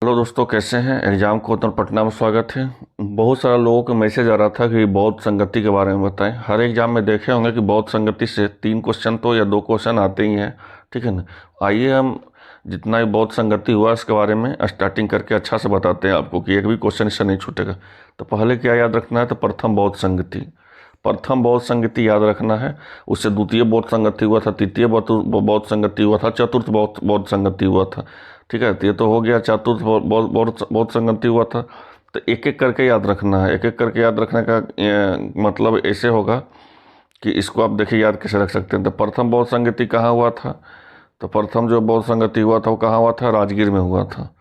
Hello दोस्तों, कैसे हैं। एग्जाम को उत्तर पटना में स्वागत है। बहुत सारा लोगों का मैसेज आ रहा था कि बौद्ध संगति के बारे में बताएं। हर एग्जाम में देखे होंगे कि बौद्ध संगति से 3 क्वेश्चन तो या 2 क्वेश्चन आते ही हैं, ठीक है ना। आइए हम जितना भी बौद्ध संगति हुआ इसके बारे में स्टार्टिंग करके अच्छा से बताते हैं आपको कि एक भी क्वेश्चन इससे नहीं छूटेगा। तो पहले क्या याद रखना है, तो प्रथम बौद्ध संगति याद रखना है। उससे द्वितीय बौद्ध संगति हुआ था, तृतीय बौद्ध संगति हुआ था, चतुर्थ बौद्ध संगति हुआ था, ठीक है। तो ये तो हो गया, चतुर्थ बौद्ध संगति हुआ था। तो एक एक करके याद रखना है। एक एक करके याद रखने का मतलब ऐसे होगा कि इसको आप देखिए याद कैसे रख सकते हैं। तो प्रथम बौद्ध संगति कहाँ हुआ था, तो प्रथम जो बौद्ध संगति हुआ था वो कहाँ हुआ था, राजगीर में हुआ था।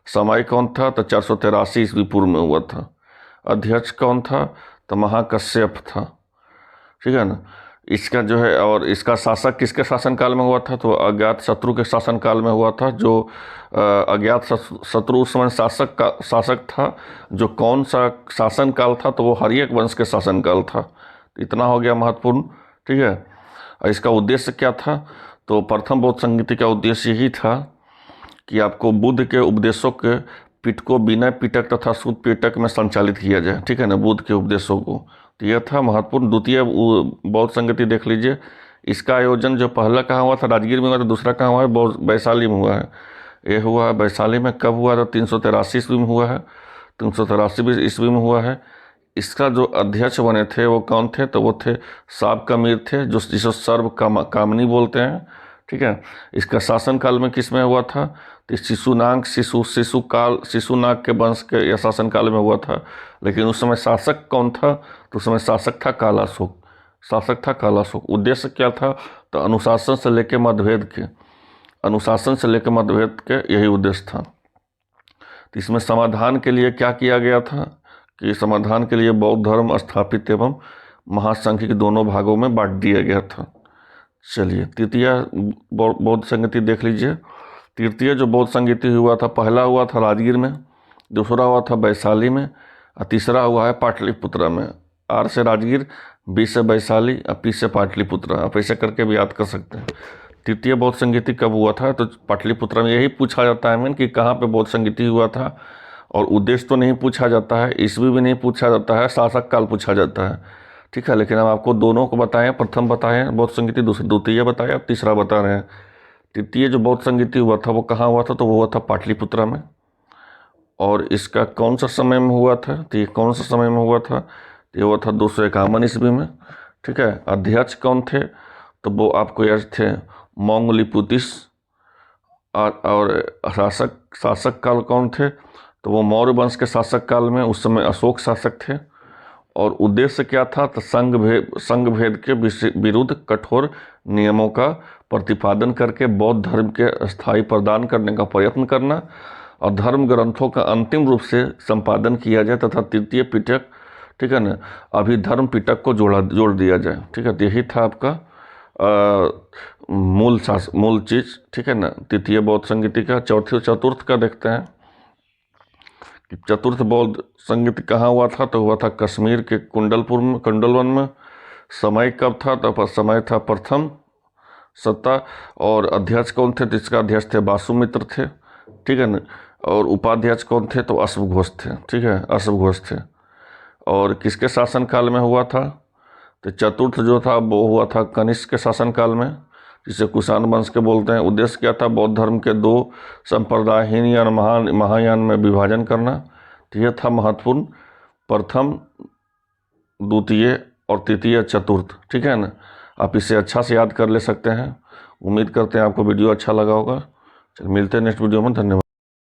समय कौन था, तो 483 ईस्वी पूर्व में हुआ था। अध्यक्ष कौन था, तो महाकश्यप था, ठीक है ना। इसका जो है, और इसका शासक किसके शासनकाल में हुआ था, तो अज्ञात शत्रु के शासनकाल में हुआ था। जो अज्ञात शत्रु उस समय शासक था, जो कौन सा शासनकाल था, तो वो हर्यक वंश के शासनकाल था। इतना हो गया महत्वपूर्ण, ठीक है। और इसका उद्देश्य क्या था, तो प्रथम बौद्ध संगति का उद्देश्य यही था कि आपको बुद्ध के उपदेशों के पीठ को विनय पिटक तथा शुद्ध पिटक में संचालित किया जाए, ठीक है ना, बुद्ध के उपदेशों को। तो यह था महत्वपूर्ण। द्वितीय बौद्ध संगति देख लीजिए। इसका आयोजन जो पहला कहाँ हुआ था, राजगीर में हुआ था। दूसरा कहाँ हुआ है, वैशाली में हुआ है। ये हुआ है वैशाली में। कब हुआ था, 383 ईस्वी में हुआ है। 383 ईस्वी में हुआ है। इसका जो अध्यक्ष बने थे वो कौन थे, तो वो थे साबकमीर थे, जिसे सर्व कामनी बोलते हैं, ठीक है। इसका शासनकाल में किस में हुआ था, तो शिशुनाग के वंश के या शासनकाल में हुआ था। लेकिन उस समय शासक कौन था, तो उस समय शासक था कालाशोक। उद्देश्य क्या था, तो अनुशासन से लेकर मतभेद के यही उद्देश्य था। तो इसमें समाधान के लिए क्या किया गया था, कि समाधान के लिए बौद्ध धर्म स्थापित एवं महासंघ के दोनों भागों में बांट दिया गया था। चलिए तृतीय बौद्ध संगति देख लीजिए। तृतीय जो बौद्ध संगति हुआ था, पहला हुआ था राजगीर में, दूसरा हुआ था वैशाली में, और तीसरा हुआ है पाटलिपुत्रा में। आर से राजगीर, बी से वैशाली और पी से पाटलिपुत्रा। आप ऐसे करके भी याद कर सकते हैं। तृतीय बौद्ध संगति कब हुआ था, तो पाटलिपुत्रा में। यही पूछा जाता है कि कहाँ पे बौद्ध संगति हुआ था। और उद्देश्य तो नहीं पूछा जाता है, ईस्वी भी नहीं पूछा जाता है, शासक काल पूछा जाता है, ठीक है। लेकिन हम आपको दोनों को बताएं, प्रथम बताएं बौद्ध संगति, द्वितीय बताएं, अब तीसरा बता रहे हैं। तृतीय जो बौद्ध संगति हुआ था वो कहाँ हुआ था, तो वो हुआ था पाटलिपुत्रा में। और इसका कौन सा समय में हुआ था, तो ये कौन सा समय में हुआ था, ये हुआ था 251 ईस्वी में, ठीक है। अध्यक्ष कौन थे, तो वो आपको याद थे मौंगलिपुतिस। और शासक काल कौन थे, तो वो मौर्य वंश के शासक काल में उस समय अशोक शासक थे। और उद्देश्य क्या था, तो संघ भेद के विरुद्ध कठोर नियमों का प्रतिपादन करके बौद्ध धर्म के स्थायी प्रदान करने का प्रयत्न करना, और धर्म ग्रंथों का अंतिम रूप से संपादन किया जाए, तथा तृतीय पिटक, ठीक है ना, अभिधर्म पिटक को जोड़ दिया जाए, ठीक है। यही था आपका मूल चीज, ठीक है ना, तृतीय बौद्ध संगति का। चतुर्थ का देखते हैं कि चतुर्थ बौद्ध संगति कहाँ हुआ था, तो हुआ था कश्मीर के कुंडलवन में। समय कब था, तो समय था प्रथम सत्ता। और अध्यक्ष कौन थे, जिसका अध्यक्ष थे वासुमित्र थे, ठीक है ना। और उपाध्यक्ष कौन थे, तो अश्वघोष थे, ठीक है, अश्वघोष थे। और किसके शासनकाल में हुआ था, तो चतुर्थ जो था वो हुआ था कनिष्क के शासनकाल में, जिसे कुषाण वंश के बोलते हैं। उद्देश्य क्या था, बौद्ध धर्म के 2 संप्रदाय, हीन यान महायान में विभाजन करना। तो यह था महत्वपूर्ण, प्रथम, द्वितीय और तृतीय, चतुर्थ, ठीक है ना। आप इसे अच्छा से याद कर ले सकते हैं। उम्मीद करते हैं आपको वीडियो अच्छा लगा होगा। चलिए मिलते हैं नेक्स्ट वीडियो में। धन्यवाद।